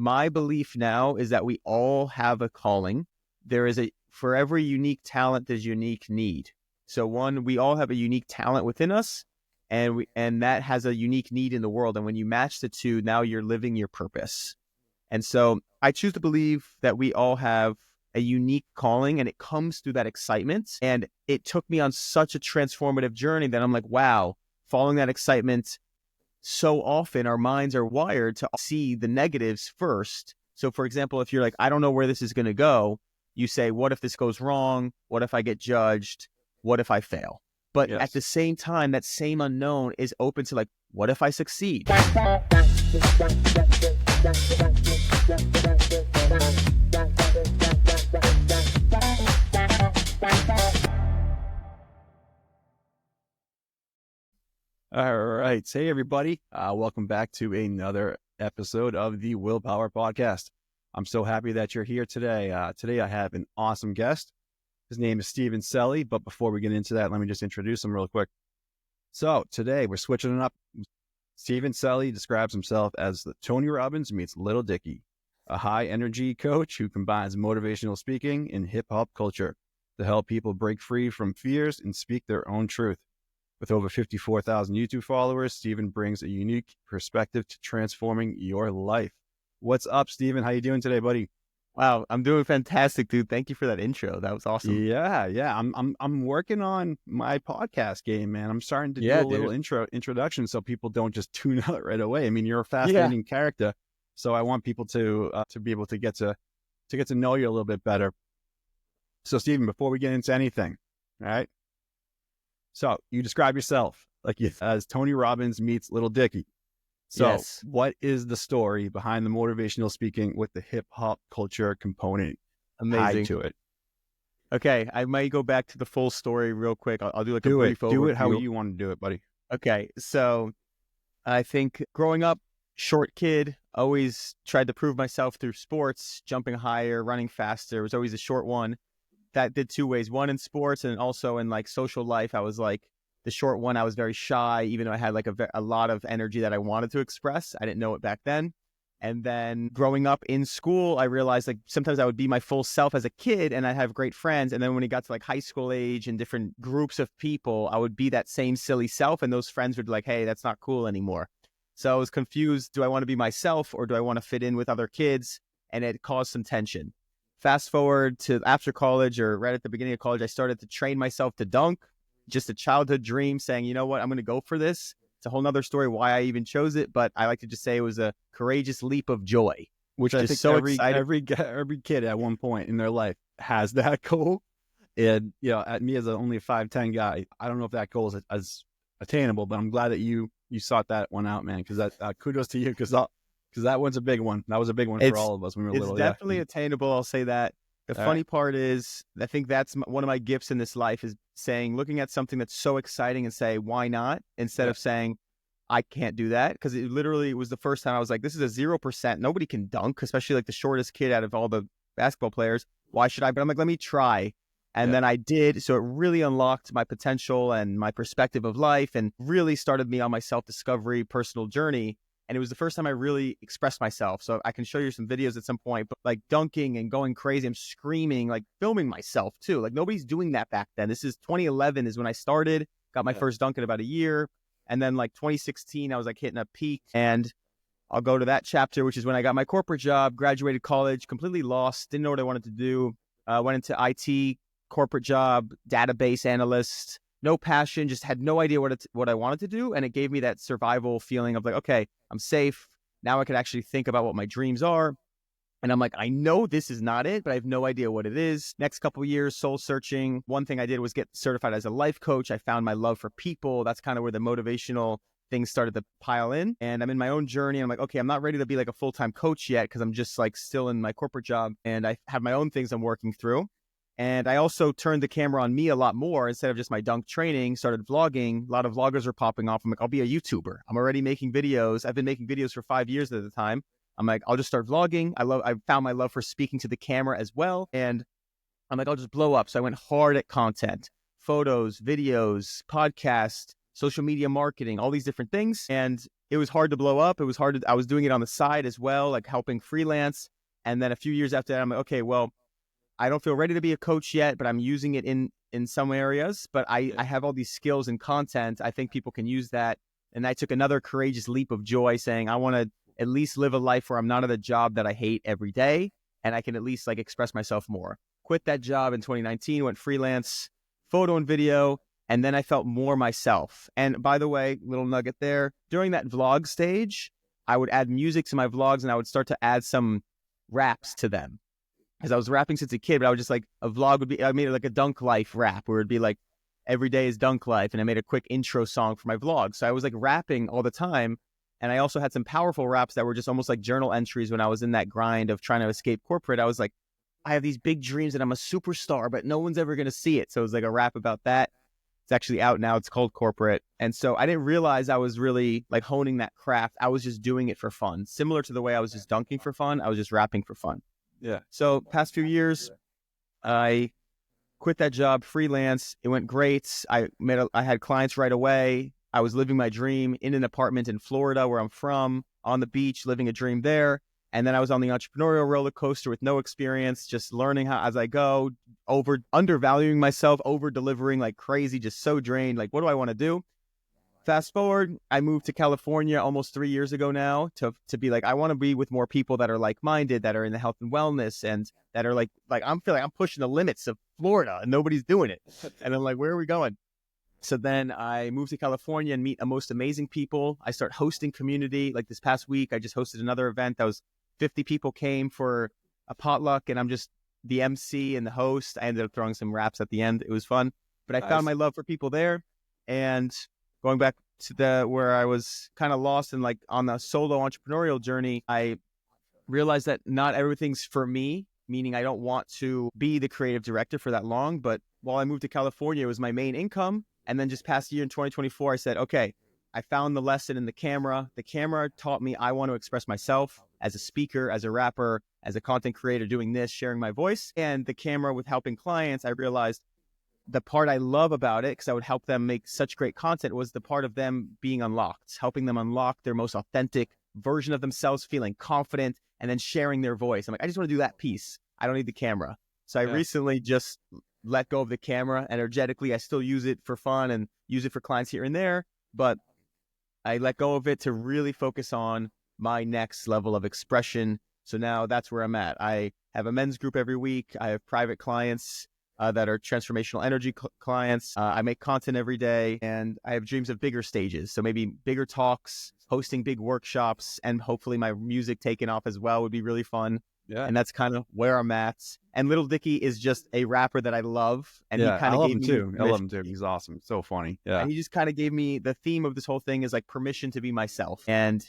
my belief now is that we all have a calling. For every unique talent, there's unique need. So we all have a unique talent within us, and that has a unique need in the world. And when you match the two, now you're living your purpose. And so I choose to believe that we all have a unique calling, and it comes through that excitement. And it took me on such a transformative journey that I'm like, wow, following that excitement, so often our minds are wired to see the negatives first. So for example, if you're like, I don't know where this is going to go, you say, what if this goes wrong? What if I get judged? What if I fail? But at the same time, that same unknown is open to like, what if I succeed? All right. Hey, everybody. Welcome back to another episode of the Willpower Podcast. I'm so happy that you're here today. Today, I have an awesome guest. His name is Steven Celi. But before we get into that, let me just introduce him real quick. So today, we're switching it up. Steven Celi describes himself as the Tony Robbins meets Little Dicky, a high-energy coach who combines motivational speaking and hip-hop culture to help people break free from fears and speak their own truth. With over 54,000 YouTube followers, Steven brings a unique perspective to transforming your life. What's up, Steven? How you doing today, buddy? Wow, I'm doing fantastic, dude. Thank you for that intro. That was awesome. Yeah. I'm working on my podcast game, man. I'm starting to do a little introduction so people don't just tune out right away. I mean, you're a fascinating character, so I want people to be able to get to know you a little bit better. So, Steven, before we get into anything, all right? So you describe yourself as Tony Robbins meets Little Dicky. So What is the story behind the motivational speaking with the hip hop culture component tied to it? Okay, I might go back to the full story real quick. I'll do like a brief overview. Do it how you want to do it, buddy. Okay, so I think growing up, short kid, always tried to prove myself through sports, jumping higher, running faster. Was always a short one. That did two ways. One in sports and also in like social life. I was like the short one. I was very shy, even though I had like a lot of energy that I wanted to express. I didn't know it back then. And then growing up in school, I realized like sometimes I would be my full self as a kid and I'd have great friends. And then when it got to like high school age and different groups of people, I would be that same silly self. And those friends would be like, hey, that's not cool anymore. So I was confused. Do I want to be myself or do I want to fit in with other kids? And it caused some tension. Fast forward to after college or right at the beginning of college, I started to train myself to dunk. Just a childhood dream saying, you know what, I'm going to go for this. It's a whole nother story why I even chose it. But I like to just say it was a courageous leap of joy. Which I think so every kid at one point in their life has that goal. And, at me as only a 5'10" guy, I don't know if that goal is as attainable, but I'm glad that you sought that one out, man, because that kudos to you because that one's a big one. That was a big one for all of us when we were little. It's definitely attainable. I'll say that. The funny part is, I think that's one of my gifts in this life is looking at something that's so exciting and say, why not? Instead of saying, I can't do that. Because it literally was the first time I was like, this is a 0%. Nobody can dunk, especially like the shortest kid out of all the basketball players. Why should I? But I'm like, let me try. And then I did. So it really unlocked my potential and my perspective of life and really started me on my self-discovery personal journey. And it was the first time I really expressed myself. So I can show you some videos at some point, but like dunking and going crazy, I'm screaming, like filming myself too. Like nobody's doing that back then. This is 2011 is when I started, got my first dunk in about a year. And then like 2016, I was like hitting a peak. And I'll go to that chapter, which is when I got my corporate job, graduated college, completely lost, didn't know what I wanted to do. Went into IT, corporate job, database analyst, no passion, just had no idea what I wanted to do. And it gave me that survival feeling of like, okay, I'm safe. Now I can actually think about what my dreams are. And I'm like, I know this is not it, but I have no idea what it is. Next couple of years, soul searching. One thing I did was get certified as a life coach. I found my love for people. That's kind of where the motivational things started to pile in. And I'm in my own journey. I'm like, okay, I'm not ready to be like a full-time coach yet because I'm just like still in my corporate job. And I have my own things I'm working through. And I also turned the camera on me a lot more instead of just my dunk training, started vlogging. A lot of vloggers are popping off. I'm like, I'll be a YouTuber. I'm already making videos. I've been making videos for 5 years at the time. I'm like, I'll just start vlogging. I found my love for speaking to the camera as well. And I'm like, I'll just blow up. So I went hard at content, photos, videos, podcasts, social media marketing, all these different things. And it was hard to blow up. It was hard I was doing it on the side as well, like helping freelance. And then a few years after that, I'm like, okay, well, I don't feel ready to be a coach yet, but I'm using it in some areas. But I have all these skills and content. I think people can use that. And I took another courageous leap of joy saying, I want to at least live a life where I'm not at a job that I hate every day. And I can at least like express myself more. Quit that job in 2019, went freelance, photo and video. And then I felt more myself. And by the way, little nugget there, during that vlog stage, I would add music to my vlogs and I would start to add some raps to them. Because I was rapping since a kid, but I would just like, a vlog would be, I made it like a dunk life rap where it'd be like, every day is dunk life. And I made a quick intro song for my vlog. So I was like rapping all the time. And I also had some powerful raps that were just almost like journal entries when I was in that grind of trying to escape corporate. I was like, I have these big dreams and I'm a superstar, but no one's ever going to see it. So it was like a rap about that. It's actually out now. It's called Corporate. And so I didn't realize I was really like honing that craft. I was just doing it for fun. Similar to the way I was just dunking for fun, I was just rapping for fun. Yeah. So past few years, I quit that job, freelance. It went great. I had clients right away. I was living my dream in an apartment in Florida where I'm from, on the beach, living a dream there. And then I was on the entrepreneurial roller coaster with no experience, just learning how as I go, undervaluing myself, over delivering like crazy, just so drained. Like, what do I want to do? Fast forward, I moved to California almost 3 years ago now to be like, I want to be with more people that are like-minded, that are in the health and wellness, and that are like I'm feeling I'm pushing the limits of Florida and nobody's doing it. And I'm like, where are we going? So then I moved to California and meet the most amazing people. I start hosting community. Like this past week, I just hosted another event that was 50 people came for a potluck, and I'm just the MC and the host. I ended up throwing some raps at the end. It was fun, but I found my love for people there. And going back to where I was kind of lost and like on the solo entrepreneurial journey, I realized that not everything's for me, meaning I don't want to be the creative director for that long. But while I moved to California, it was my main income. And then just past year in 2024, I said, okay, I found the lesson in the camera. The camera taught me I want to express myself as a speaker, as a rapper, as a content creator, doing this, sharing my voice. And the camera with helping clients, I realized the part I love about it, because I would help them make such great content, was the part of them being unlocked, helping them unlock their most authentic version of themselves, feeling confident, and then sharing their voice. I'm like, I just want to do that piece. I don't need the camera. So I recently just let go of the camera energetically. I still use it for fun and use it for clients here and there, but I let go of it to really focus on my next level of expression. So now that's where I'm at. I have a men's group every week. I have private clients that are transformational energy clients. I make content every day, and I have dreams of bigger stages. So maybe bigger talks, hosting big workshops, and hopefully my music taking off as well would be really fun. Yeah. And that's kind of where I'm at. And Little Dicky is just a rapper that I love. And he kind of gave me permission. I love him too. He's awesome. So funny. Yeah. And he just kind of gave me the theme of this whole thing is like permission to be myself. And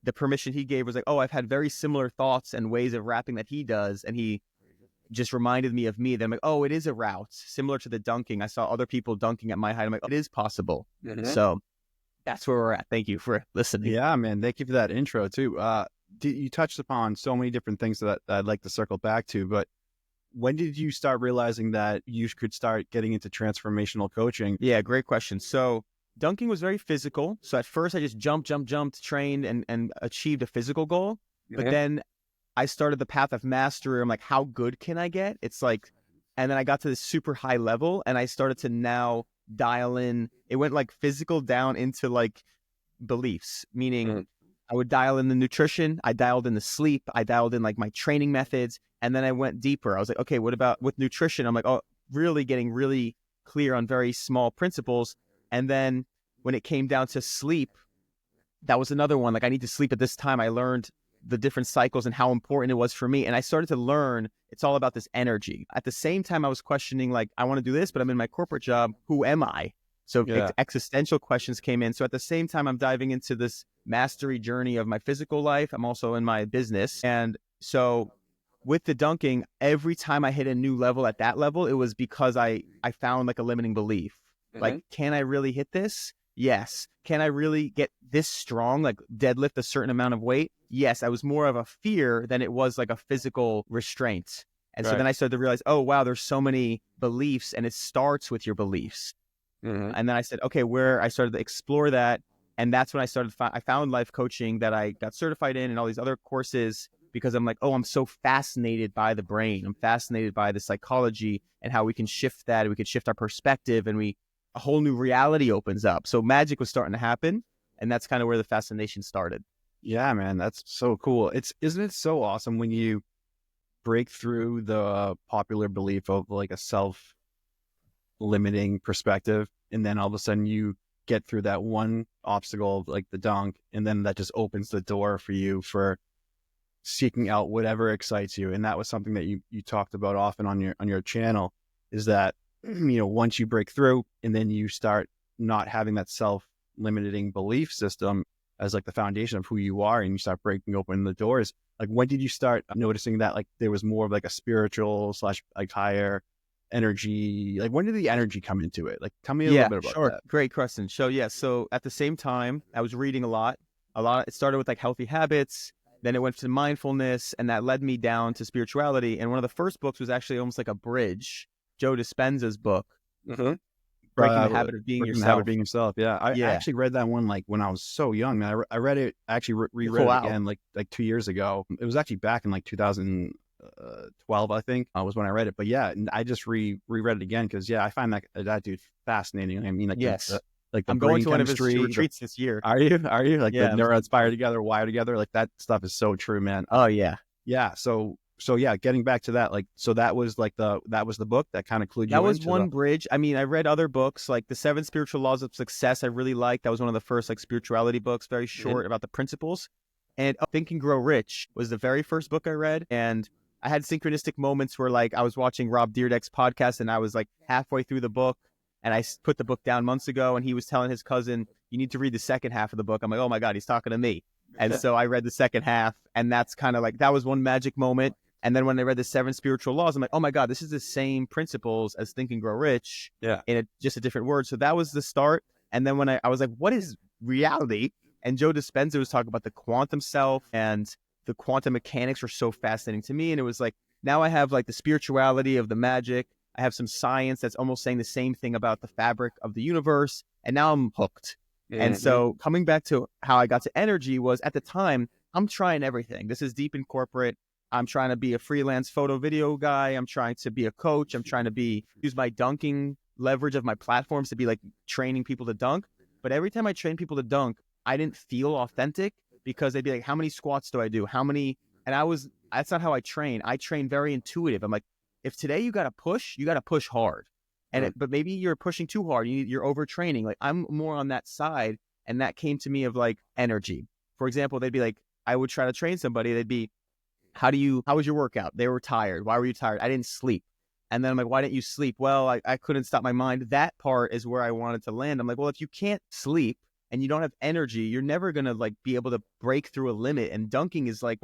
the permission he gave was like, oh, I've had very similar thoughts and ways of rapping that he does. And he just reminded me of me. Then I'm like, oh, it is a route similar to the dunking. I saw other people dunking at my height. I'm like, oh, it is possible. Mm-hmm. So that's where we're at. Thank you for listening. Yeah, man. Thank you for that intro too. You touched upon so many different things that I'd like to circle back to, but when did you start realizing that you could start getting into transformational coaching? Yeah, great question. So dunking was very physical. So at first I just jumped, trained and achieved a physical goal. Mm-hmm. But then I started the path of mastery. I'm like, how good can I get? It's like, and then I got to this super high level and I started to now dial in. It went like physical down into like beliefs, meaning I would dial in the nutrition. I dialed in the sleep. I dialed in like my training methods. And then I went deeper. I was like, okay, what about with nutrition? I'm like, oh, really getting really clear on very small principles. And then when it came down to sleep, that was another one. Like I need to sleep at this time. I learned the different cycles and how important it was for me. And I started to learn it's all about this energy. At the same time, I was questioning like, I want to do this, but I'm in my corporate job. Who am I? So existential questions came in. So at the same time, I'm diving into this mastery journey of my physical life. I'm also in my business. And so with the dunking, every time I hit a new level at that level, it was because I found like a limiting belief. Mm-hmm. Like, can I really hit this? Yes. Can I really get this strong, like deadlift a certain amount of weight? Yes. I was more of a fear than it was like a physical restraint. And so then I started to realize, oh, wow, there's so many beliefs and it starts with your beliefs. And then I said, okay, where I started to explore that. And that's when I found life coaching that I got certified in and all these other courses, because I'm like, oh, I'm so fascinated by the brain. I'm fascinated by the psychology and how we can shift that. We can shift our perspective, and a whole new reality opens up. So magic was starting to happen. And that's kind of where the fascination started. Yeah, man, that's so cool. Isn't it so awesome when you break through the popular belief of like a self-limiting perspective, and then all of a sudden you get through that one obstacle, like the dunk, and then that just opens the door for you for seeking out whatever excites you. And that was something that you talked about often on your channel, is that, once you break through and then you start not having that self-limiting belief system as like the foundation of who you are, and you start breaking open the doors. Like, when did you start noticing that like there was more of like a spiritual / like higher energy? Like, when did the energy come into it? Like, tell me a little bit about that. Great question. So at the same time, I was reading a lot. It started with like healthy habits, then it went to mindfulness, and that led me down to spirituality. And one of the first books was actually almost like a bridge, Joe Dispenza's book, Breaking the Habit of Being Yourself. Yeah. I actually read that one like when I was so young, man. I read it, actually reread it again like 2 years ago. It was actually back in like 2012, I think, was when I read it. But yeah, I just reread it again because I find that dude fascinating. I mean, like, yes, I'm going to one of his retreats this year. Are you? Like, the neurons fire together, wire together. Like, that stuff is so true, man. Oh yeah. Yeah. So yeah, getting back to that, like, so that was like that was the book that kind of clued you in. That was one bridge. I mean, I read other books like The 7 Spiritual Laws of Success. I really liked. That was one of the first like spirituality books, very short about the principles. And Think and Grow Rich was the very first book I read. And I had synchronistic moments where like I was watching Rob Dyrdek's podcast, and I was like halfway through the book, and I put the book down months ago, and he was telling his cousin, you need to read the second half of the book. I'm like, oh my God, he's talking to me. And so I read the second half, and that's kind of like, that was one magic moment. And then when I read the 7 Spiritual Laws, I'm like, oh my God, this is the same principles as Think and Grow Rich in just a different word. So that was the start. And then when I was like, what is reality? And Joe Dispenza was talking about the quantum self, and the quantum mechanics were so fascinating to me. And it was like, now I have like the spirituality of the magic. I have some science that's almost saying the same thing about the fabric of the universe. And now I'm hooked. And so coming back to how I got to energy was, at the time, I'm trying everything. This is deep in corporate. I'm trying to be a freelance photo video guy. I'm trying to be a coach. I'm trying to use my dunking leverage of my platforms to be like training people to dunk. But every time I train people to dunk, I didn't feel authentic, because they'd be like, how many squats do I do? How many? And that's not how I train. I train very intuitive. I'm like, if today you got to push hard. And but maybe you're pushing too hard. You're overtraining. Like, I'm more on that side. And that came to me of like energy. For example, they'd be like, I would try to train somebody. They'd be, how was your workout? They were tired. Why were you tired? I didn't sleep. And then I'm like, why didn't you sleep? Well, I couldn't stop my mind. That part is where I wanted to land. I'm like, well, if you can't sleep and you don't have energy, you're never going to like be able to break through a limit. And dunking is like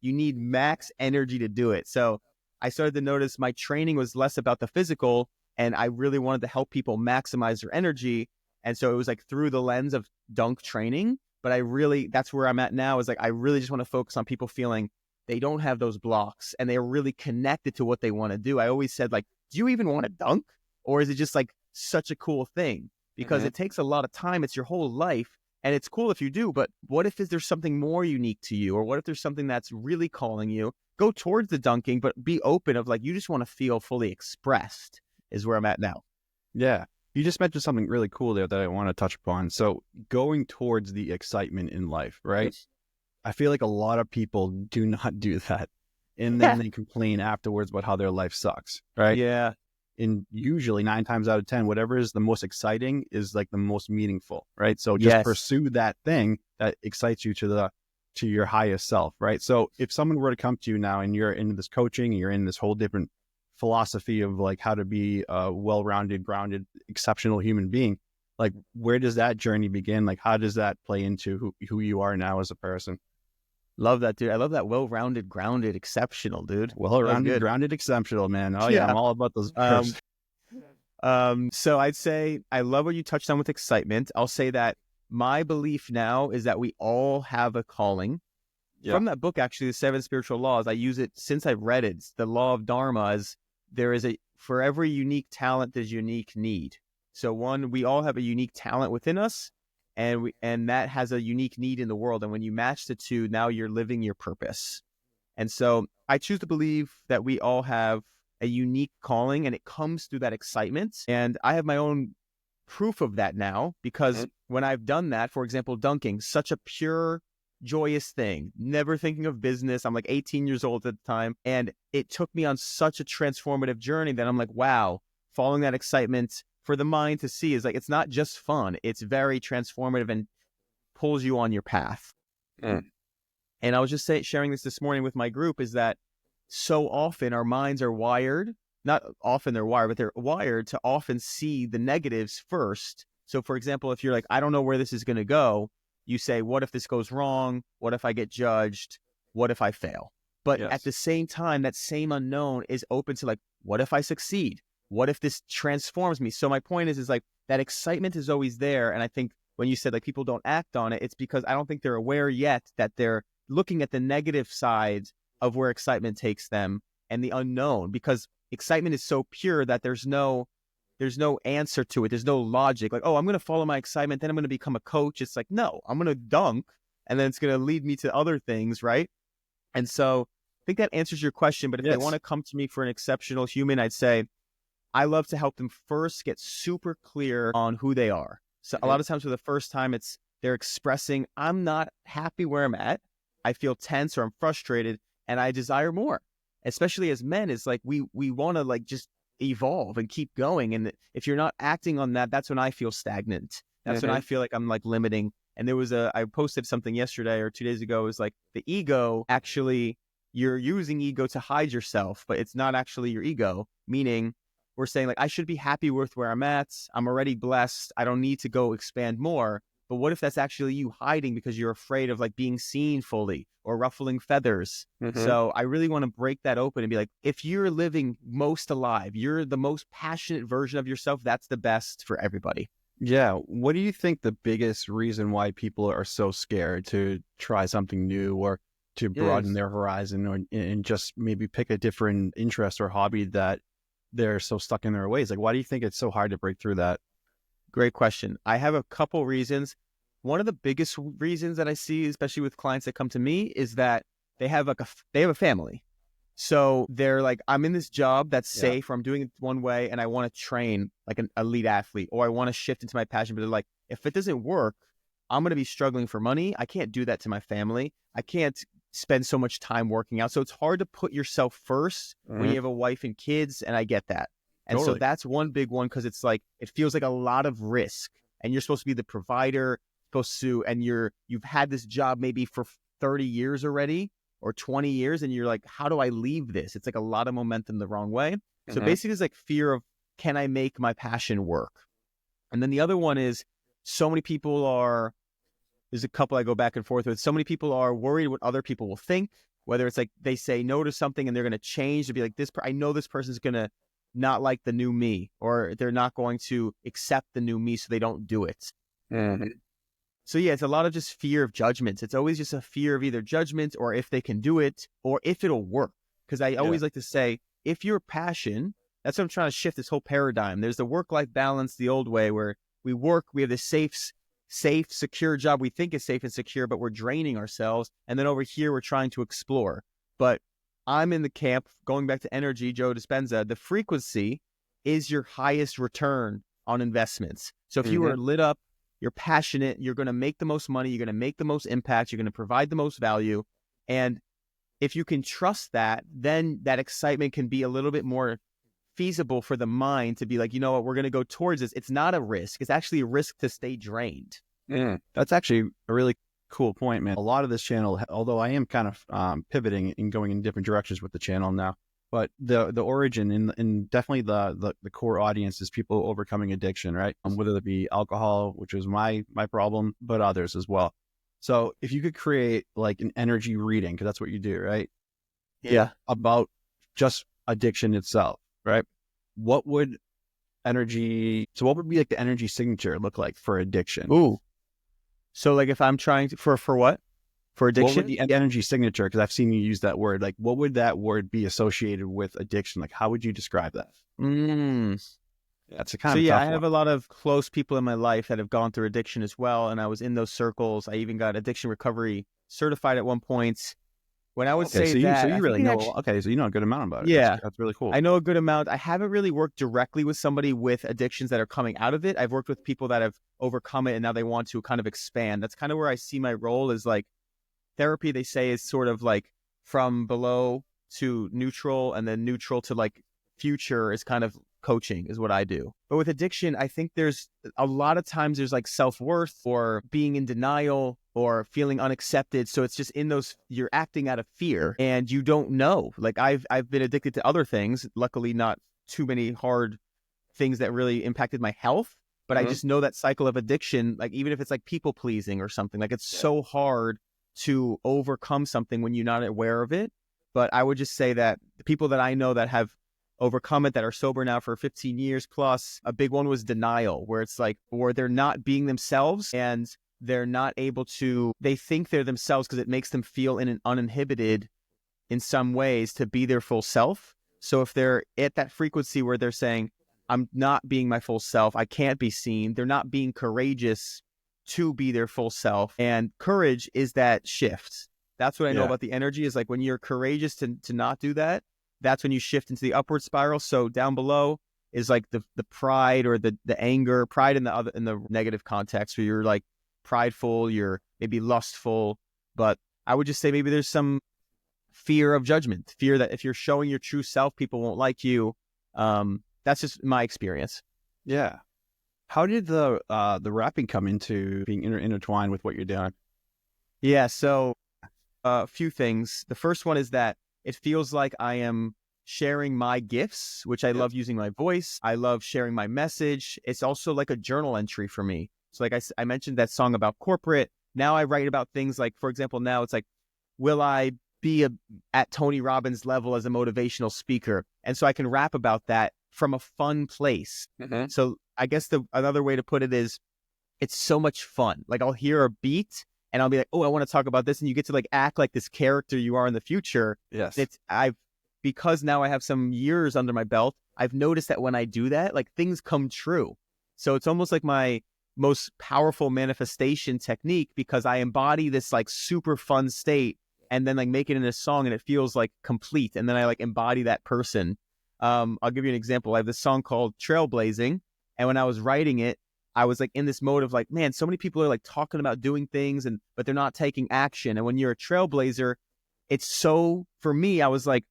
you need max energy to do it. So I started to notice my training was less about the physical, and I really wanted to help people maximize their energy. And so it was like through the lens of dunk training. But that's where I'm at now, is like, I really just want to focus on people feeling they don't have those blocks and they're really connected to what they want to do. I always said, like, do you even want to dunk? Or is it just like such a cool thing? Because it takes a lot of time. It's your whole life. And it's cool if you do, but what if there's something more unique to you? Or what if there's something that's really calling you? Go towards the dunking, but be open of like, you just want to feel fully expressed, is where I'm at now. Yeah. You just mentioned something really cool there that I want to touch upon. So going towards the excitement in life, right? Yes. I feel like a lot of people do not do that. And then they complain afterwards about how their life sucks, right? Yeah. And usually 9 times out of 10, whatever is the most exciting is like the most meaningful, right? So just pursue that thing that excites you to your highest self, right? So if someone were to come to you now and you're into this coaching and you're in this whole different philosophy of like how to be a well-rounded, grounded, exceptional human being, like, where does that journey begin? Like, how does that play into who you are now as a person? Love that, dude. I love that. Well-rounded, grounded, exceptional, dude. Well-rounded, grounded, exceptional, man. Oh yeah, I'm all about those. So I'd say I love what you touched on with excitement. I'll say that my belief now is that we all have a calling. From that book, actually, The 7 Spiritual Laws, I use it since I've read it. The law of Dharma is for every unique talent, there's unique need. So one, we all have a unique talent within us, and that has a unique need in the world. And when you match the two, now you're living your purpose. And so I choose to believe that we all have a unique calling, and it comes through that excitement. And I have my own proof of that now, because when I've done that, for example, dunking, such a pure, joyous thing, never thinking of business. I'm like 18 years old at the time. And it took me on such a transformative journey that I'm like, wow, following that excitement for the mind to see is like, it's not just fun. It's very transformative and pulls you on your path. And I was just sharing this morning with my group, is that so often our minds are wired, not often they're wired, but they're wired to often see the negatives first. So for example, if you're like, I don't know where this is going to go, you say, what if this goes wrong? What if I get judged? What if I fail? But at the same time, that same unknown is open to like, what if I succeed? What if this transforms me? So my point is like that excitement is always there. And I think when you said like people don't act on it, it's because I don't think they're aware yet that they're looking at the negative sides of where excitement takes them and the unknown, because excitement is so pure that there's no answer to it. There's no logic. Like, oh, I'm going to follow my excitement, then I'm going to become a coach. It's like, no, I'm going to dunk, and then it's going to lead me to other things, right? And so I think that answers your question. But if they want to come to me for an exceptional human, I'd say I love to help them first get super clear on who they are. So a lot of times for the first time, it's they're expressing, I'm not happy where I'm at. I feel tense or I'm frustrated and I desire more. Especially as men, it's like we want to like just evolve and keep going. And if you're not acting on that, that's when I feel stagnant. That's when I feel like I'm like limiting. And there was I posted something yesterday or 2 days ago. It was like the ego, actually, you're using ego to hide yourself, but it's not actually your ego. Meaning we're saying like, I should be happy with where I'm at. I'm already blessed. I don't need to go expand more. But what if that's actually you hiding because you're afraid of like being seen fully or ruffling feathers? So I really want to break that open and be like, if you're living most alive, you're the most passionate version of yourself, that's the best for everybody. Yeah. What do you think the biggest reason why people are so scared to try something new or to broaden their horizon or and just maybe pick a different interest or hobby that they're so stuck in their ways? Like, why do you think it's so hard to break through that? Great question. I have a couple reasons. One of the biggest reasons that I see, especially with clients that come to me, is that they have like a family. So they're like, I'm in this job that's safe, or I'm doing it one way, and I want to train like an elite athlete, or I want to shift into my passion. But they're like, if it doesn't work, I'm going to be struggling for money. I can't do that to my family. I can't spend so much time working out. So it's hard to put yourself first when you have a wife and kids, and I get that. And so that's one big one, because it's like, it feels like a lot of risk, and you're supposed to be the provider, supposed to, and you've had this job maybe for 30 years already or 20 years. And you're like, how do I leave this? It's like a lot of momentum the wrong way. So basically it's like fear of, can I make my passion work? And then the other one is so many people are, there's a couple I go back and forth with. So many people are worried what other people will think, whether it's like they say no to something and they're going to change to be like, I know this person's going to not like the new me, or they're not going to accept the new me, so they don't do it. So yeah, it's a lot of just fear of judgments. It's always just a fear of either judgment or if they can do it or if it'll work. Because I always like to say, if your passion, that's what I'm trying to shift this whole paradigm. There's the work-life balance the old way, where we work, we have this safe, secure job we think is safe and secure, but we're draining ourselves. And then over here, we're trying to explore. But I'm in the camp, going back to energy, Joe Dispenza, the frequency is your highest return on investments. So if you are lit up, you're passionate, you're going to make the most money, you're going to make the most impact, you're going to provide the most value. And if you can trust that, then that excitement can be a little bit more feasible for the mind to be like, you know what, we're going to go towards this. It's not a risk. It's actually a risk to stay drained. That's actually a really cool point, man. A lot of this channel, although I am kind of pivoting and going in different directions with the channel now, but the origin and definitely the core audience is people overcoming addiction, right? Whether it be alcohol, which was my problem, but others as well. So if you could create like an energy reading, because that's what you do, right? Yeah. About just addiction itself, right? What would be like the energy signature look like for addiction? Ooh. So like if I'm trying to, for what? For addiction? What would the energy signature, because I've seen you use that word, like what would that word be associated with addiction? Like how would you describe that? That's a kind So of a yeah, I tough have one. a lot of close people in my life that have gone through addiction as well, and I was in those circles. I even got addiction recovery certified at one point. When I would Okay, say so that, you I think really it know. actually, Okay, so you know a good amount about it. yeah, That's really cool. I know a good amount. I haven't really worked directly with somebody with addictions that are coming out of it. I've worked with people that have overcome it and now they want to kind of expand. That's kind of where I see my role is like therapy, they say, is sort of like from below to neutral and then neutral to like future is kind of coaching is what I do. But with addiction, I think there's a lot of times there's like self-worth or being in denial or feeling unaccepted. So it's just in those, you're acting out of fear and you don't know. Like I've been addicted to other things, luckily not too many hard things that really impacted my health. But I Hmm. just know that cycle of addiction, like even if it's like people pleasing or something, like it's so hard to overcome something when you're not aware of it. But I would just say that the people that I know that have overcome it, that are sober now for 15 years plus, a big one was denial, where it's like, or they're not being themselves and they're not able to, they think they're themselves because it makes them feel uninhibited in some ways to be their full self. So if they're at that frequency where they're saying, I'm not being my full self, I can't be seen, they're not being courageous to be their full self. And courage is that shift. That's what I know Yeah. about the energy is like when you're courageous to not do that, that's when you shift into the upward spiral. So down below is like the pride or the anger, pride in the negative context where you're like prideful, you're maybe lustful. But I would just say maybe there's some fear of judgment, fear that if you're showing your true self, people won't like you. That's just my experience. Yeah. How did the rapping come into being intertwined with what you're doing? Yeah, so a few things. The first one is that it feels like I am sharing my gifts, which I Yes. love using my voice. I love sharing my message. It's also like a journal entry for me. So like I mentioned that song about corporate. Now I write about things like, for example, now it's like, will I be at Tony Robbins level as a motivational speaker? And so I can rap about that from a fun place. Hmm. So I guess another way to put it is it's so much fun. Like I'll hear a beat and I'll be like, oh, I want to talk about this. And you get to like act like this character you are in the future. Yes. Because now I have some years under my belt, I've noticed that when I do that, like things come true. So it's almost like my most powerful manifestation technique because I embody this like super fun state and then like make it in a song and it feels like complete. And then I like embody that person. I'll give you an example. I have this song called Trailblazing. And when I was writing it, I was like in this mode of like, man, so many people are like talking about doing things but they're not taking action. And when you're a trailblazer, it's so, for me, I was like,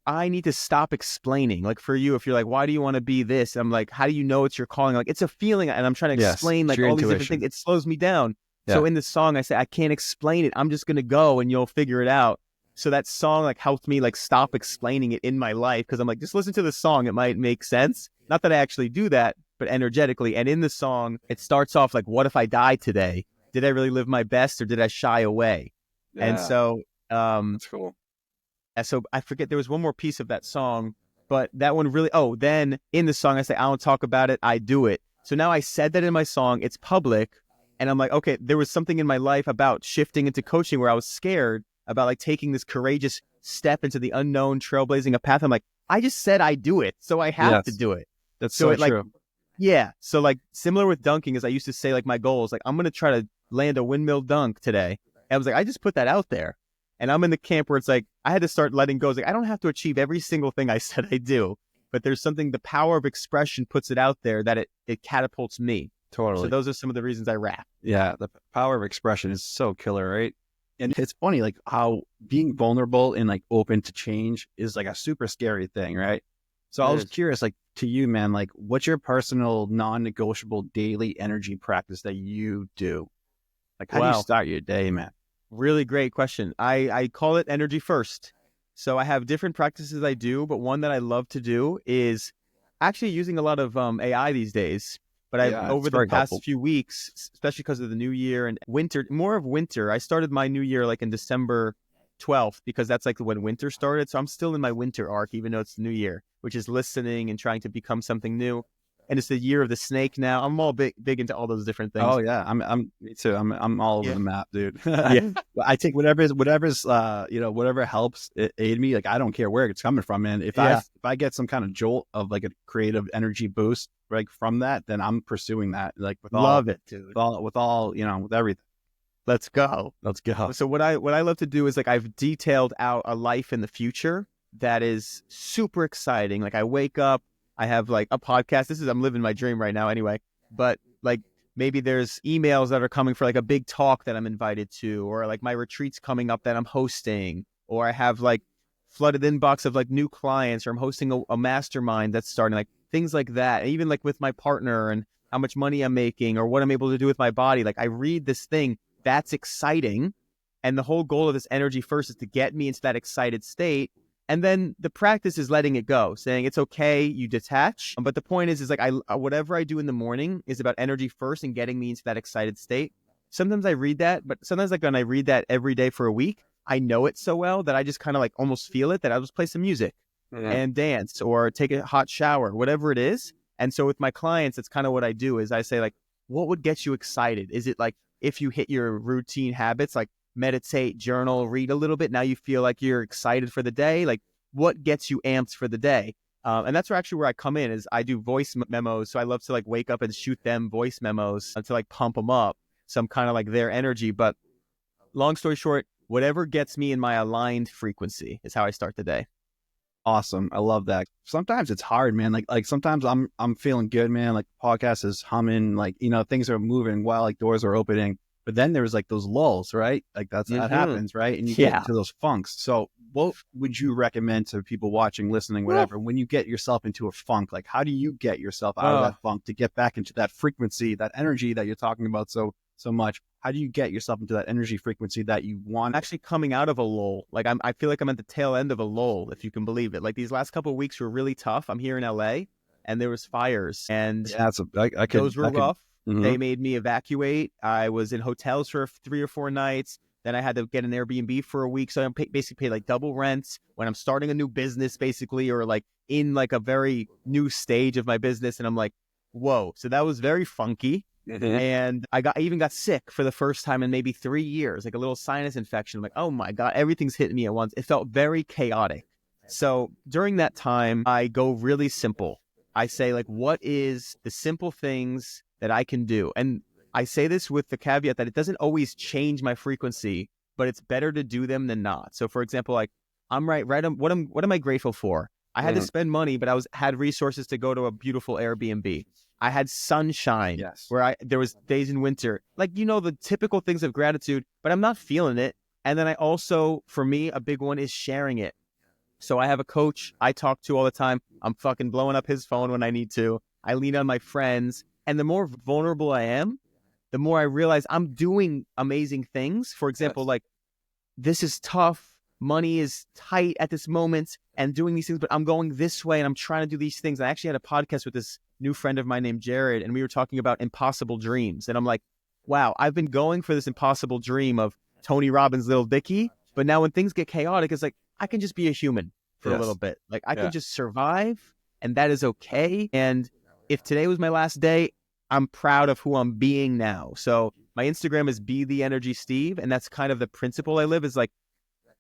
I need to stop explaining. Like for you, if you're like, why do you want to be this? I'm like, how do you know it's your calling? Like it's a feeling. And I'm trying to Yes. explain It's like your all these different intuition. things. It slows me down. Yeah. So in the song, I say, I can't explain it. I'm just going to go and you'll figure it out. So that song like helped me like stop explaining it in my life. Cause I'm like, just listen to the song. It might make sense. Not that I actually do that, but energetically. And in the song, it starts off like, what if I die today? Did I really live my best or did I shy away? And Yeah. so, That's cool. so I forget, there was one more piece of that song, but that one really, then in the song, I say, I don't talk about it, I do it. So now I said that in my song, it's public. And I'm like, okay, there was something in my life about shifting into coaching where I was scared about like taking this courageous step into the unknown, trailblazing a path. I'm like, I just said I do it. So I have to Yes. do it. That's So so it like, true. yeah. So like similar with dunking is I used to say like my goals, like I'm going to try to land a windmill dunk today. And I was like, I just put that out there. And I'm in the camp where it's like, I had to start letting go. It's like, I don't have to achieve every single thing I said I do, but there's something, the power of expression puts it out there that it catapults me. So Totally. those are some of the reasons I rap. Yeah. The power of expression is so killer, right? And it's funny, like how being vulnerable and like open to change is like a super scary thing, right? So I It was is. curious, like to you, man, like what's your personal non-negotiable daily energy practice that you do? Like how do you Wow. start your day, man? Really great question. I call it energy first. So I have different practices I do, but one that I love to do is actually using a lot of AI these days. But I've Yeah, it's over the very helpful. past few weeks, especially because of the new year and winter, more of winter. I started my new year like in December 12th because that's like when winter started. So I'm still in my winter arc, even though it's the new year, which is listening and trying to become something new. and it's the year of the snake now. I'm all big into all those different things. Oh yeah, me too. I'm all over the map, dude. Yeah. I take whatever's whatever helps aid me. Like I don't care where it's coming from, man. If I get some kind of jolt of like a creative energy boost like from that, then I'm pursuing that. Like with Love it, dude. With everything. Let's go. Let's go. So what I love to do is like I've detailed out a life in the future that is super exciting. Like I wake up, I have like a podcast. I'm living my dream right now anyway. But like maybe there's emails that are coming for like a big talk that I'm invited to, or like my retreats coming up that I'm hosting, or I have like flooded inbox of like new clients, or I'm hosting a mastermind that's starting, like things like that. And even like with my partner and how much money I'm making or what I'm able to do with my body. Like I read this thing that's exciting. And the whole goal of this energy first is to get me into that excited state. And then the practice is letting it go, saying it's okay, you detach. But the point is like whatever I do in the morning is about energy first and getting me into that excited state. Sometimes I read that, but sometimes like when I read that every day for a week, I know it so well that I just kind of like almost feel it, that I'll just play some music and dance or take a hot shower, whatever it is. And so with my clients, it's kind of what I do is I say like, what would get you excited? Is it like if you hit your routine habits, like meditate, journal, read a little bit, now you feel like you're excited for the day? Like what gets you amped for the day? And that's where I come in is I do voice memos. So I love to like wake up and shoot them voice memos to like pump them up. So I'm kind of like their energy. But long story short, whatever gets me in my aligned frequency is how I start the day. Awesome. I love that. Sometimes it's hard, man. Like sometimes I'm feeling good, man. Like the podcast is humming, like, things are moving while like doors are opening. But then there's like those lulls, right? Like that happens, right? And you get into those funks. So what would you recommend to people watching, listening, whatever, when you get yourself into a funk? Like how do you get yourself out of that funk to get back into that frequency, that energy that you're talking about so much? How do you get yourself into that energy frequency that you want? Actually coming out of a lull. Like I feel like I'm at the tail end of a lull, if you can believe it. Like these last couple of weeks were really tough. I'm here in LA and there was fires and those were rough. They made me evacuate. I was in hotels for 3 or 4 nights. Then I had to get an Airbnb for a week. So I basically pay like double rent when I'm starting a new business basically, or like in like a very new stage of my business. And I'm like, whoa. So that was very funky. And I even got sick for the first time in maybe 3 years, like a little sinus infection. I'm like, oh my God, everything's hitting me at once. It felt very chaotic. So during that time, I go really simple. I say like, what is the simple things that I can do? And I say this with the caveat that it doesn't always change my frequency, but it's better to do them than not. So for example, like what am I grateful for? I had to spend money, but had resources to go to a beautiful Airbnb. I had sunshine where there was days in winter, like, the typical things of gratitude, but I'm not feeling it. And then I also, for me, a big one is sharing it. So I have a coach I talk to all the time. I'm fucking blowing up his phone when I need to. I lean on my friends. And the more vulnerable I am, the more I realize I'm doing amazing things. For example, like this is tough. Money is tight at this moment and doing these things, but I'm going this way and I'm trying to do these things. I actually had a podcast with this new friend of mine named Jared, and we were talking about impossible dreams. And I'm like, wow, I've been going for this impossible dream of Tony Robbins' little Dicky. But now when things get chaotic, it's like, I can just be a human for a little bit. Like I can just survive, and that is okay. And if today was my last day, I'm proud of who I'm being now. So my Instagram is Be the Energy Steve. And that's kind of the principle I live is like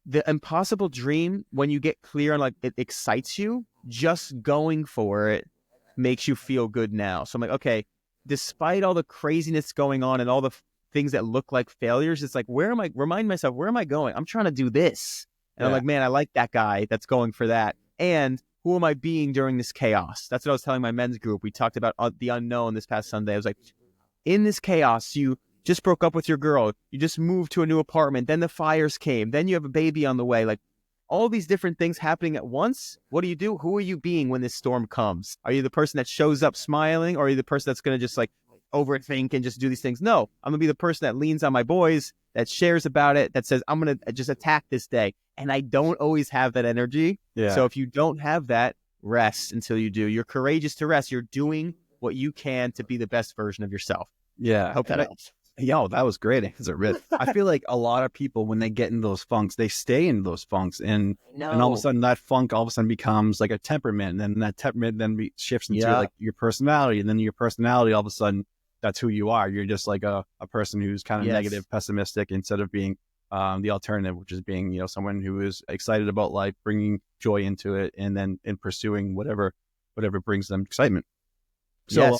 the impossible dream. When you get clear on like it excites you, just going for it makes you feel good now. So I'm like, okay, despite all the craziness going on and all the things that look like failures, it's like, remind myself, where am I going? I'm trying to do this. And I'm like, man, I like that guy that's going for that. And who am I being during this chaos? That's what I was telling my men's group. We talked about the unknown this past Sunday. I was like, in this chaos, you just broke up with your girl. You just moved to a new apartment. Then the fires came. Then you have a baby on the way. Like all these different things happening at once. What do? Who are you being when this storm comes? Are you the person that shows up smiling, or are you the person that's going to just like overthink and just do these things? No, I'm going to be the person that leans on my boys, that shares about it, that says, I'm going to just attack this day. And I don't always have that energy. So if you don't have that, rest until you do. You're courageous to rest. You're doing what you can to be the best version of yourself. Yeah. I hope that helps. Yo, that was great answer, Rich. I feel like a lot of people, when they get in those funks, they stay in those funks, and all of a sudden that funk all of a sudden becomes like a temperament, and then that temperament then shifts into like your personality, and then your personality, all of a sudden, that's who you are. You're just like a person who's kind of negative, pessimistic, instead of being the alternative, which is being, you know, someone who is excited about life, bringing joy into it, and then in pursuing whatever brings them excitement. So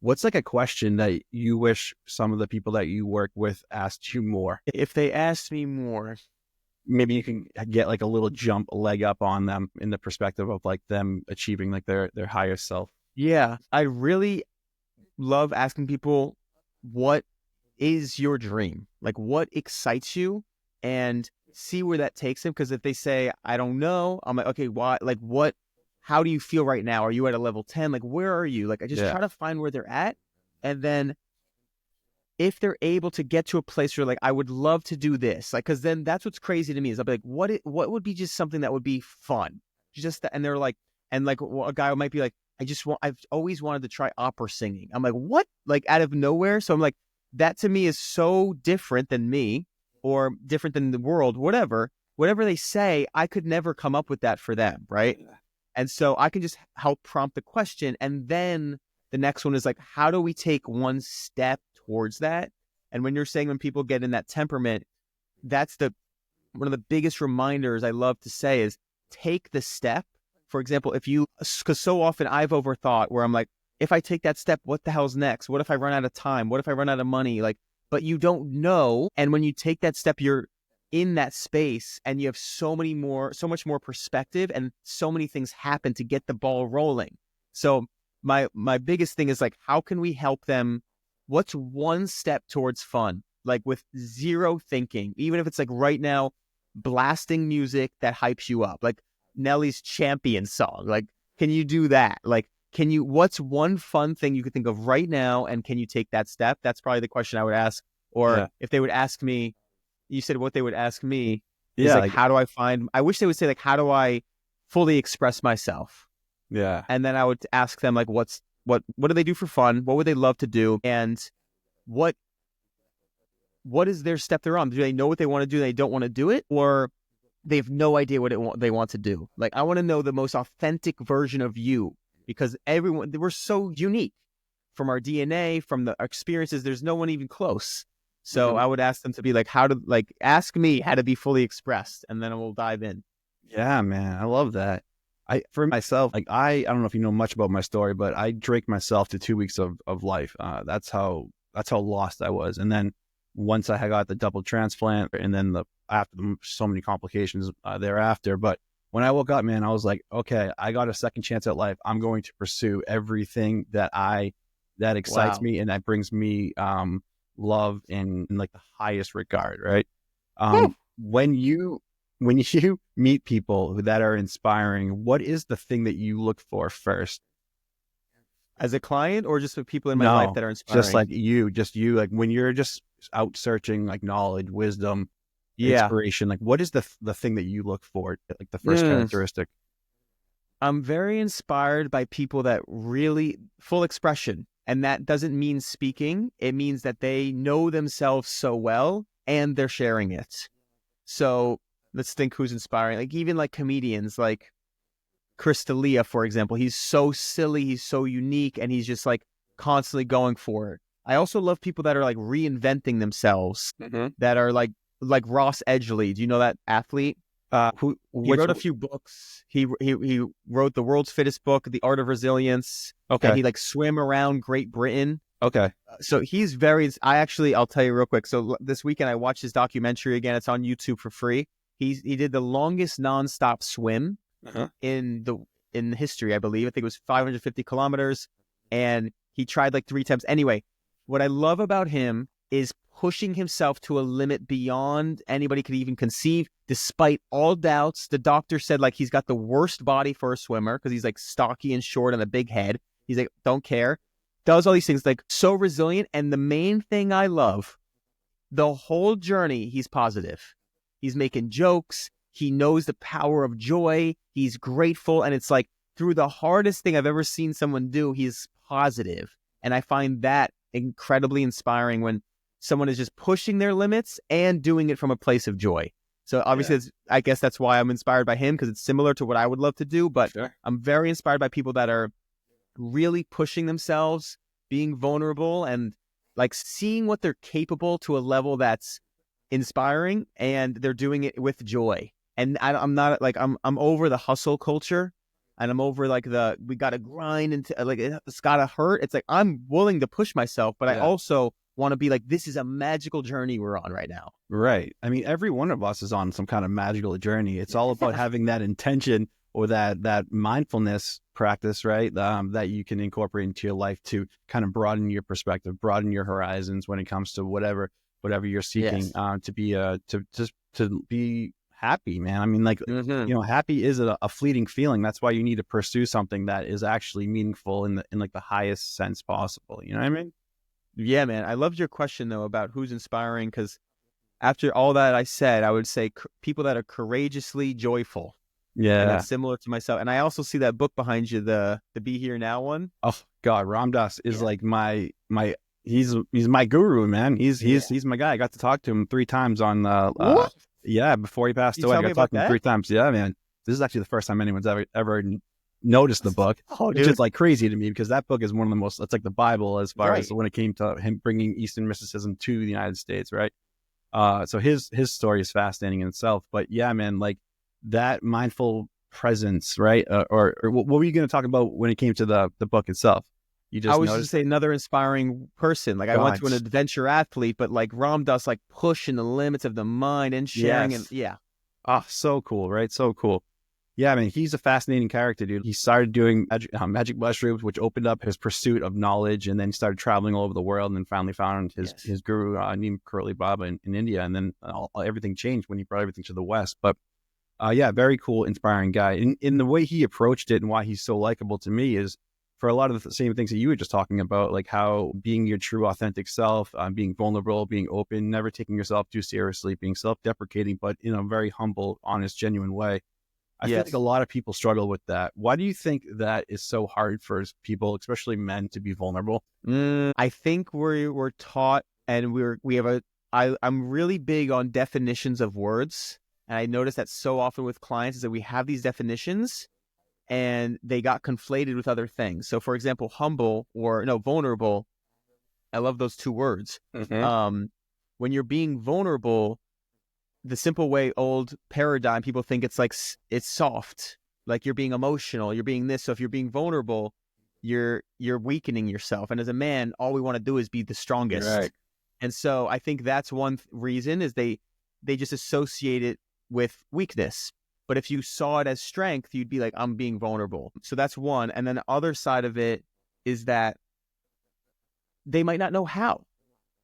what's like a question that you wish some of the people that you work with asked you more? If they asked me more, maybe you can get like a little jump, a leg up on them in the perspective of like them achieving like their higher self. Yeah, I really love asking people, what is your dream? Like, what excites you? And see where that takes them. Because if they say, I don't know, I'm like, okay, why? Like, what? How do you feel right now? Are you at a level 10? Like, where are you? Like, I just try to find where they're at. And then if they're able to get to a place where like, I would love to do this, like, because then that's what's crazy to me is I'll be like, what would be just something that would be fun? Just that, and they're like, and like a guy might be like, I've always wanted to try opera singing. I'm like, what? Like out of nowhere. So I'm like, that to me is so different than me or different than the world, whatever they say, I could never come up with that for them. Right. And so I can just help prompt the question. And then the next one is like, how do we take one step towards that? And when you're saying when people get in that temperament, that's one of the biggest reminders I love to say is take the step. For example, because so often I've overthought where I'm like, if I take that step, what the hell's next? What if I run out of time? What if I run out of money? Like, but you don't know. And when you take that step, you're in that space and you have so much more perspective, and so many things happen to get the ball rolling. So my biggest thing is like, how can we help them? What's one step towards fun? Like with zero thinking, even if it's like right now, blasting music that hypes you up, like Nelly's Champion song. Like, can you do that? Like, what's one fun thing you could think of right now? And can you take that step? That's probably the question I would ask. Or if they would ask me, you said what they would ask me is like, how do I wish they would say like, how do I fully express myself? Yeah. And then I would ask them like, what do they do for fun? What would they love to do? And what is their step they're on? Do they know what they want to do and they don't want to do it? Or they have no idea what they want to do? Like, I want to know the most authentic version of you, because we're so unique from our DNA, from our experiences. There's no one even close. So I would ask them to be like, ask me how to be fully expressed, and then we'll dive in. Yeah, man. I love that. For myself, like I don't know if you know much about my story, but I drank myself to 2 weeks of life. That's how lost I was. And then once I had got the double transplant, and then after so many complications thereafter. But when I woke up, man, I was like, okay, I got a second chance at life. I'm going to pursue everything that excites me and that brings me love in like the highest regard, right? When you meet people that are inspiring, what is the thing that you look for first? As a client, or just with people in my life that are inspiring? Just you, like when you're just out searching like knowledge, wisdom, inspiration, like what is the thing that you look for, like the first characteristic? I'm very inspired by people that really full expression. And that doesn't mean speaking. It means that they know themselves so well and they're sharing it. So let's think who's inspiring. Like even like comedians like Chris D'Elia, for example. He's so silly. He's so unique. And he's just like constantly going for it. I also love people that are like reinventing themselves, that are like Ross Edgley. Do you know that athlete? He wrote a few books. He wrote the world's fittest book, The Art of Resilience. Okay. And he like swam around Great Britain. Okay. So he's I'll tell you real quick. So this weekend I watched his documentary again. It's on YouTube for free. He did the longest nonstop swim in history, I believe. I think it was 550 kilometers. And he tried like 3 times. Anyway, what I love about him is pushing himself to a limit beyond anybody could even conceive, despite all doubts. The doctor said like he's got the worst body for a swimmer because he's like stocky and short and a big head. He's like, don't care. Does all these things, like so resilient. And the main thing I love, the whole journey, he's positive. He's making jokes. He knows the power of joy. He's grateful. And it's like through the hardest thing I've ever seen someone do, he's positive. And I find that incredibly inspiring when someone is just pushing their limits and doing it from a place of joy. So obviously, I guess that's why I'm inspired by him, because it's similar to what I would love to do. But I'm very inspired by people that are really pushing themselves, being vulnerable, and like seeing what they're capable to a level that's inspiring, and they're doing it with joy. And I'm not like, I'm over the hustle culture, and I'm over like we got to grind into like it's got to hurt. It's like I'm willing to push myself, but I also want to be like, this is a magical journey we're on right now. Right. I mean, every one of us is on some kind of magical journey. It's all about having that intention or that mindfulness practice, right? That you can incorporate into your life to kind of broaden your perspective, broaden your horizons when it comes to whatever you're seeking, to be happy, man. I mean, like, happy is a fleeting feeling. That's why you need to pursue something that is actually meaningful in like the highest sense possible. You know what I mean? Yeah, man. I loved your question though about who's inspiring, because after all that I said, I would say people that are courageously joyful. Yeah. And that's similar to myself. And I also see that book behind you, the Be Here Now one. Oh God, Ramdas is like my he's my guru, man. He's my guy. I got to talk to him 3 times on before he passed away. I got to talk to him 3 times. Yeah, man. This is actually the first time anyone's ever noticed the book. Which is like crazy to me, because that book is one of the most, it's like the Bible as far as when it came to him bringing Eastern mysticism to the United States, right? So his story is fascinating in itself. But yeah, man, like that mindful presence, right? Or what were you going to talk about when it came to the book itself? I was just say another inspiring person. Like I went to an adventure athlete, but like Ram Dass, like pushing the limits of the mind and sharing. And so cool, right? So cool. Yeah, I mean, he's a fascinating character, dude. He started doing magic mushrooms, which opened up his pursuit of knowledge, and then he started traveling all over the world, and then finally found his guru, named Curly Baba in India, and then everything changed when he brought everything to the West. But very cool, inspiring guy. In the way he approached it and why he's so likable to me is for a lot of the same things that you were just talking about, like how being your true authentic self, being vulnerable, being open, never taking yourself too seriously, being self-deprecating, but in a very humble, honest, genuine way. I feel like a lot of people struggle with that. Why do you think that is so hard for people, especially men, to be vulnerable? I think we're taught, and I'm really big on definitions of words. And I notice that so often with clients is that we have these definitions and they got conflated with other things. So for example, vulnerable. I love those 2 words. When you're being vulnerable, the simple way, old paradigm, people think it's like, it's soft, like you're being emotional, you're being this. So if you're being vulnerable, you're weakening yourself. And as a man, all we want to do is be the strongest. Right. And so I think that's one reason is they just associate it with weakness. But if you saw it as strength, you'd be like, I'm being vulnerable. So that's one. And then the other side of it is that they might not know how.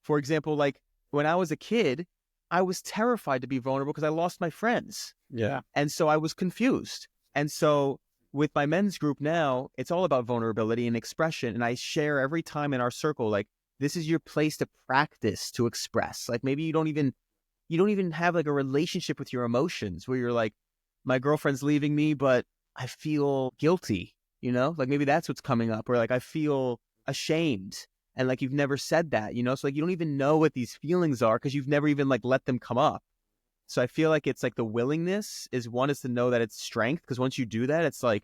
For example, like when I was a kid, I was terrified to be vulnerable because I lost my friends. Yeah. And so I was confused. And so with my men's group now, it's all about vulnerability and expression. And I share every time in our circle, like, this is your place to practice, to express. Like maybe you don't even have like a relationship with your emotions where you're like, my girlfriend's leaving me, but I feel guilty, like maybe that's what's coming up, or like I feel ashamed. And like, you've never said that, so like, you don't even know what these feelings are because you've never even like let them come up. So I feel like it's like the willingness is to know that it's strength. Because once you do that, it's like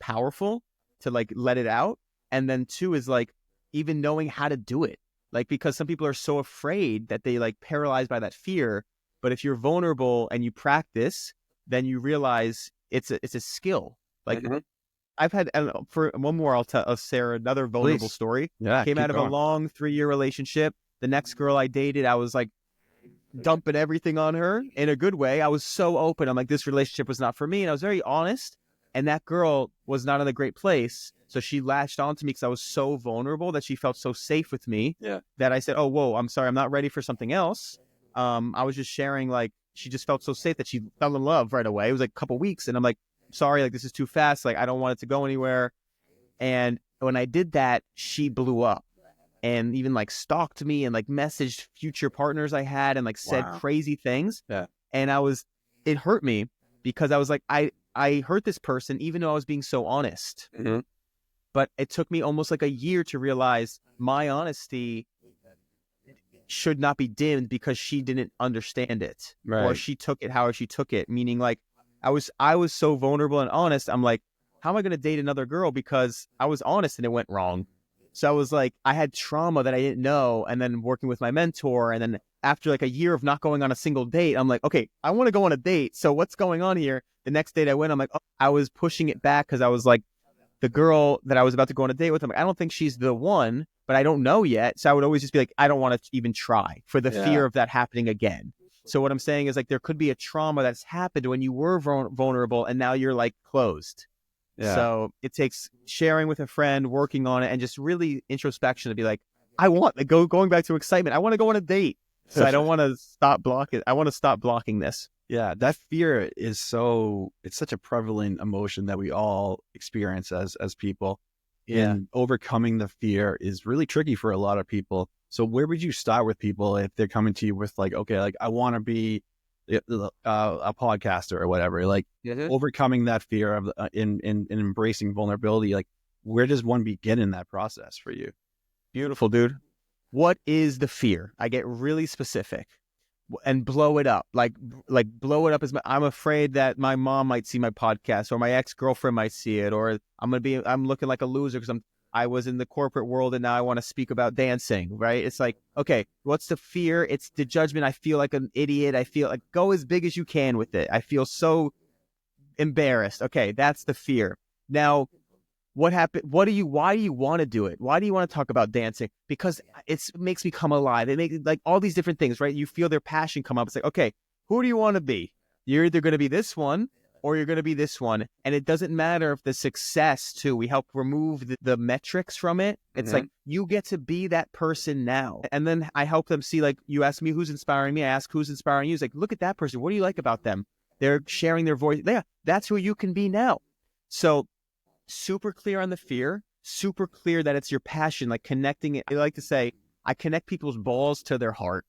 powerful to like let it out. And then 2 is like even knowing how to do it. Like, because some people are so afraid that they like paralyzed by that fear. But if you're vulnerable and you practice, then you realize it's a skill. Like, I've had, for one more, I'll tell Sarah another vulnerable story. Yeah, came out of a long 3-year relationship. The next girl I dated, I was like dumping everything on her in a good way. I was so open. I'm like, this relationship was not for me. And I was very honest. And that girl was not in a great place. So she latched onto me because I was so vulnerable that she felt so safe with me that I said, oh, whoa, I'm sorry, I'm not ready for something else. I was just sharing, like, she just felt so safe that she fell in love right away. It was like a couple weeks. And I'm like, sorry, like, this is too fast. Like, I don't want it to go anywhere. And when I did that, she blew up and even like stalked me and like messaged future partners I had and like said crazy things. Yeah. And it hurt me because I was like, I hurt this person even though I was being so honest. But it took me almost like a year to realize my honesty should not be dimmed because she didn't understand it, or she took it how she took it. Meaning, like, I was so vulnerable and honest. I'm like, how am I going to date another girl because I was honest and it went wrong? So I was like, I had trauma that I didn't know. And then working with my mentor, and then after like a year of not going on a single date, I'm like, okay, I want to go on a date. So what's going on here? The next date I went, I'm like, oh, I was pushing it back because I was like, the girl that I was about to go on a date with, I'm like, I don't think she's the one, but I don't know yet. So I would always just be like, I don't want to even try for the fear of that happening again. So what I'm saying is, like, there could be a trauma that's happened when you were vulnerable and now you're like closed. Yeah. So it takes sharing with a friend, working on it, and just really introspection to be like, I want to going back to excitement. I want to go on a date. So I don't want to stop blocking. I want to stop blocking this. Yeah, that fear is it's such a prevalent emotion that we all experience as people. Yeah. And overcoming the fear is really tricky for a lot of people. So where would you start with people if they're coming to you with like, okay, like I want to be a podcaster or whatever, like overcoming that fear of in embracing vulnerability, like where does one begin in that process for you? Beautiful, dude. What is the fear? I get really specific and blow it up. Like blow it up as I'm afraid that my mom might see my podcast, or my ex-girlfriend might see it, or I'm looking like a loser because I was in the corporate world and now I want to speak about dancing, right? It's like, okay, what's the fear? It's the judgment. I feel like an idiot. I feel like, go as big as you can with it. I feel so embarrassed. Okay, that's the fear. Now, what happened? Why do you want to do it? Why do you want to talk about dancing? Because it makes me come alive. It makes like all these different things, right? You feel their passion come up. It's like, okay, who do you want to be? You're either going to be this one or you're going to be this one. And it doesn't matter if the success too, we help remove the metrics from it. It's like, you get to be that person now. And then I help them see, like, you ask me who's inspiring me. I ask who's inspiring you. It's like, look at that person. What do you like about them? They're sharing their voice. Yeah, that's who you can be now. So super clear on the fear, super clear that it's your passion, like connecting it. I like to say, I connect people's balls to their heart.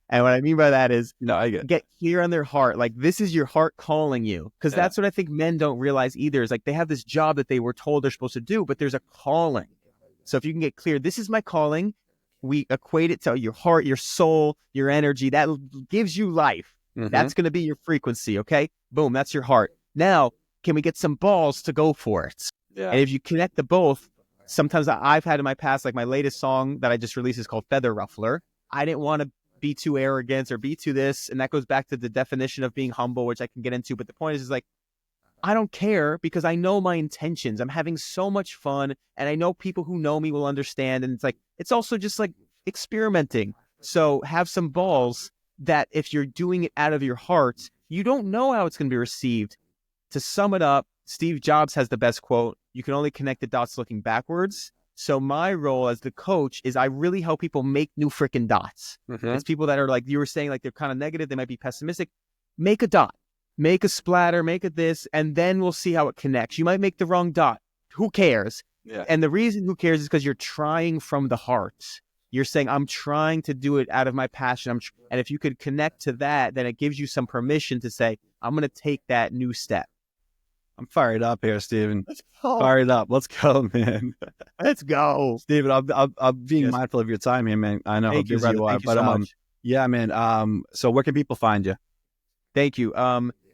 And what I mean by that is, I get clear on their heart. Like, this is your heart calling you. Because that's what I think men don't realize either, is like they have this job that they were told they're supposed to do, but there's a calling. So if you can get clear, this is my calling, we equate it to your heart, your soul, your energy, that gives you life. That's going to be your frequency. Okay. Boom. That's your heart. Now, can we get some balls to go for it? Yeah. And if you connect the both, sometimes I've had in my past, like my latest song that I just released is called Feather Ruffler. I didn't want to be too arrogant or be too this. And that goes back to the definition of being humble, which I can get into. But the point is like, I don't care because I know my intentions. I'm having so much fun and I know people who know me will understand. And it's like, it's also just like experimenting. So have some balls that if you're doing it out of your heart, you don't know how it's going to be received. To sum it up, Steve Jobs has the best quote, you can only connect the dots looking backwards. So my role as the coach is I really help people make new freaking dots. It's people that are like, you were saying, like they're kind of negative, they might be pessimistic. Make a dot, make a splatter, make it this, and then we'll see how it connects. You might make the wrong dot. Who cares? Yeah. And the reason who cares is because you're trying from the heart. You're saying, I'm trying to do it out of my passion. And if you could connect to that, then it gives you some permission to say, I'm going to take that new step. I'm fired up here, Steven. Fired up. Let's go, man. Let's go. Steven, I'm being mindful of your time here, man. I know how busy you are. Thank you so much. Yeah, man. So where can people find you? Thank you.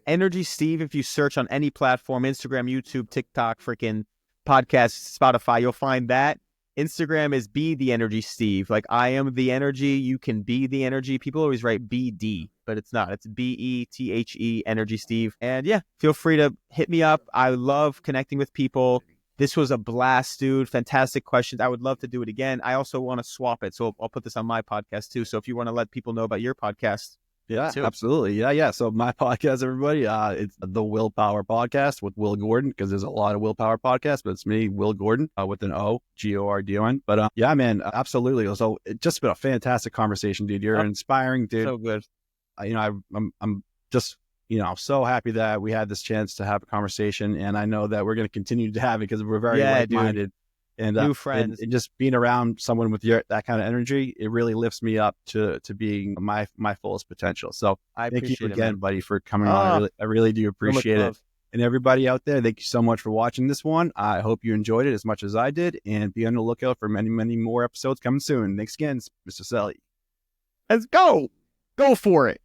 Energy Steve, if you search on any platform, Instagram, YouTube, TikTok, freaking podcast, Spotify, you'll find that. Instagram is Be The Energy Steve. Like, I am the energy. You can be the energy. People always write BD, but it's not. It's BETHE, Energy Steve. And yeah, feel free to hit me up. I love connecting with people. This was a blast, dude. Fantastic questions. I would love to do it again. I also want to swap it. So I'll put this on my podcast too. So if you want to let people know about your podcast. Yeah, too. Absolutely. Yeah. So my podcast, everybody, it's the Willpower Podcast with Will Gordon, because there's a lot of Willpower podcasts, but it's me, Will Gordon, with an O, Gordon. But yeah, man, absolutely. So it's just been a fantastic conversation, dude. You're inspiring, dude. So good. I'm just, so happy that we had this chance to have a conversation, and I know that we're going to continue to have it because we're very like-minded. Dude. And new friends, and just being around someone with that kind of energy, it really lifts me up to being my fullest potential. So thank you again, buddy, for coming on. I really do appreciate it. And everybody out there, thank you so much for watching this one. I hope you enjoyed it as much as I did, and be on the lookout for many, many more episodes coming soon. Thanks again, Mr. Celi. Let's go. Go for it.